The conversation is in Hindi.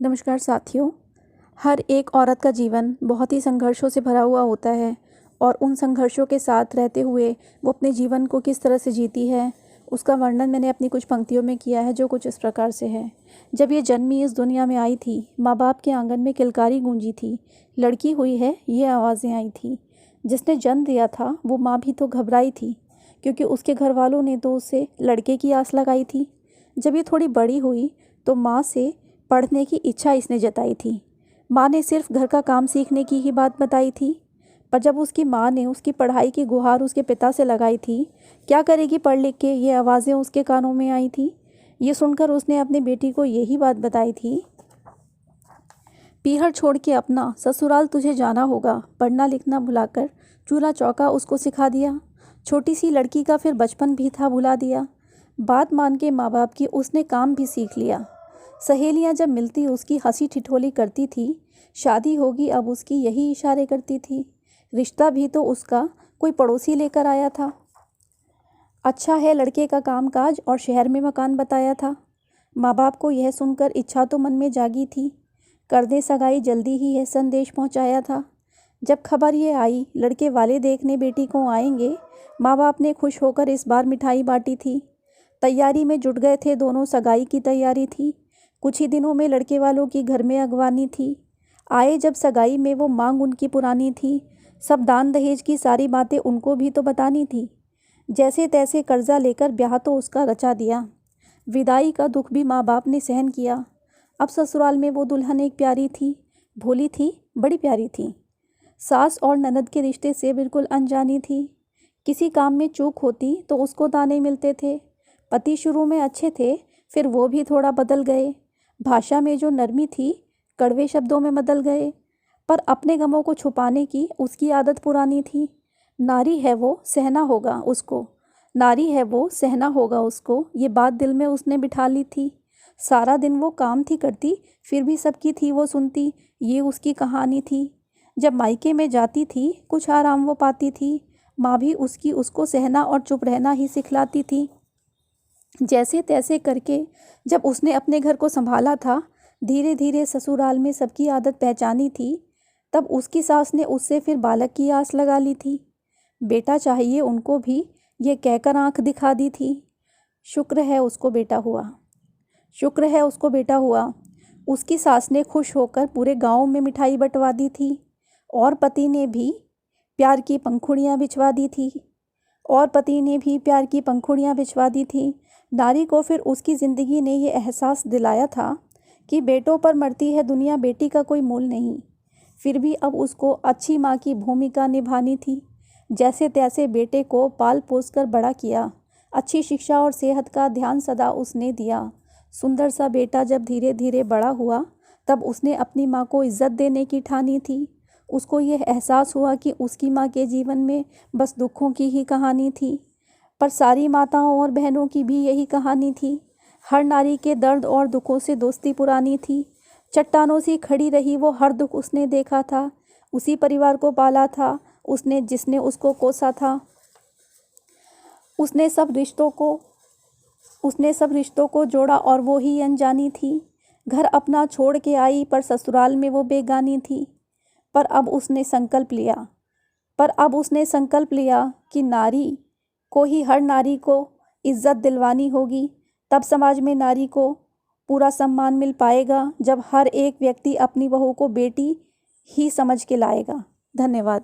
नमस्कार साथियों। हर एक औरत का जीवन बहुत ही संघर्षों से भरा हुआ होता है और उन संघर्षों के साथ रहते हुए वो अपने जीवन को किस तरह से जीती है, उसका वर्णन मैंने अपनी कुछ पंक्तियों में किया है, जो कुछ इस प्रकार से है। जब ये जन्मी इस दुनिया में आई थी, माँ बाप के आंगन में किलकारी गूंजी थी, लड़की हुई है ये आवाज़ें आई थी। जिसने जन्म दिया था वो माँ भी तो घबराई थी, क्योंकि उसके घर वालों ने तो उससे लड़के की आस लगाई थी। जब ये थोड़ी बड़ी हुई तो माँ से पढ़ने की इच्छा इसने जताई थी। माँ ने सिर्फ घर का काम सीखने की ही बात बताई थी, पर जब उसकी माँ ने उसकी पढ़ाई की गुहार उसके पिता से लगाई थी, क्या करेगी पढ़ लिख के, ये आवाज़ें उसके कानों में आई थी। ये सुनकर उसने अपनी बेटी को यही बात बताई थी, पीहर छोड़ के अपना ससुराल तुझे जाना होगा। पढ़ना लिखना भुलाकर चूल्हा चौका उसको सिखा दिया। छोटी सी लड़की का फिर बचपन भी था भुला दिया। बात मान के माँ बाप की उसने काम भी सीख लिया। सहेलियाँ जब मिलती उसकी हंसी ठिठोली करती थी, शादी होगी अब उसकी यही इशारे करती थी। रिश्ता भी तो उसका कोई पड़ोसी लेकर आया था। अच्छा है लड़के का काम काज और शहर में मकान बताया था। माँ बाप को यह सुनकर इच्छा तो मन में जागी थी, कर दे सगाई जल्दी ही यह संदेश पहुँचाया था। जब खबर ये आई लड़के वाले देखने बेटी को आएंगे, माँ बाप ने खुश होकर इस बार मिठाई बांटी थी। तैयारी में जुट गए थे दोनों, सगाई की तैयारी थी। कुछ ही दिनों में लड़के वालों की घर में अगवानी थी। आए जब सगाई में वो मांग उनकी पुरानी थी। सब दान दहेज की सारी बातें उनको भी तो बतानी थी। जैसे तैसे कर्जा लेकर ब्याह तो उसका रचा दिया। विदाई का दुख भी माँ बाप ने सहन किया। अब ससुराल में वो दुल्हन एक प्यारी थी, भोली थी, बड़ी प्यारी थी। सास और ननद के रिश्ते से बिल्कुल अनजानी थी। किसी काम में चूक होती तो उसको ताने मिलते थे। पति शुरू में अच्छे थे, फिर वो भी थोड़ा बदल गए। भाषा में जो नरमी थी कड़वे शब्दों में बदल गए। पर अपने गमों को छुपाने की उसकी आदत पुरानी थी। नारी है वो, सहना होगा उसको। नारी है वो, सहना होगा उसको, ये बात दिल में उसने बिठा ली थी। सारा दिन वो काम थी करती, फिर भी सबकी थी वो सुनती, ये उसकी कहानी थी। जब मायके में जाती थी कुछ आराम वो पाती थी। माँ भी उसकी उसको सहना और चुप रहना ही सिखलाती थी। जैसे तैसे करके जब उसने अपने घर को संभाला था, धीरे धीरे ससुराल में सबकी आदत पहचानी थी। तब उसकी सास ने उससे फिर बालक की आस लगा ली थी। बेटा चाहिए उनको भी, ये कहकर आंख दिखा दी थी। शुक्र है उसको बेटा हुआ, शुक्र है उसको बेटा हुआ। उसकी सास ने खुश होकर पूरे गांव में मिठाई बंटवा दी थी। और पति ने भी प्यार की पंखुड़ियाँ बिछवा दी थी। नारी को फिर उसकी ज़िंदगी ने ये एहसास दिलाया था कि बेटों पर मरती है दुनिया, बेटी का कोई मोल नहीं। फिर भी अब उसको अच्छी माँ की भूमिका निभानी थी। जैसे तैसे बेटे को पाल पोस कर बड़ा किया। अच्छी शिक्षा और सेहत का ध्यान सदा उसने दिया। सुंदर सा बेटा जब धीरे धीरे बड़ा हुआ, तब उसने अपनी माँ को इज्जत देने की ठानी थी। उसको यह एहसास हुआ कि उसकी माँ के जीवन में बस दुखों की ही कहानी थी, पर सारी माताओं और बहनों की भी यही कहानी थी। हर नारी के दर्द और दुखों से दोस्ती पुरानी थी। चट्टानों सी खड़ी रही वो, हर दुख उसने देखा था। उसी परिवार को पाला था उसने जिसने उसको कोसा था। उसने सब रिश्तों को जोड़ा और वो ही अनजानी थी। घर अपना छोड़ के आई पर ससुराल में वो बेगानी थी। पर अब उसने संकल्प लिया कि नारी को ही, हर नारी को इज्जत दिलवानी होगी। तब समाज में नारी को पूरा सम्मान मिल पाएगा, जब हर एक व्यक्ति अपनी बहू को बेटी ही समझ के लाएगा। धन्यवाद।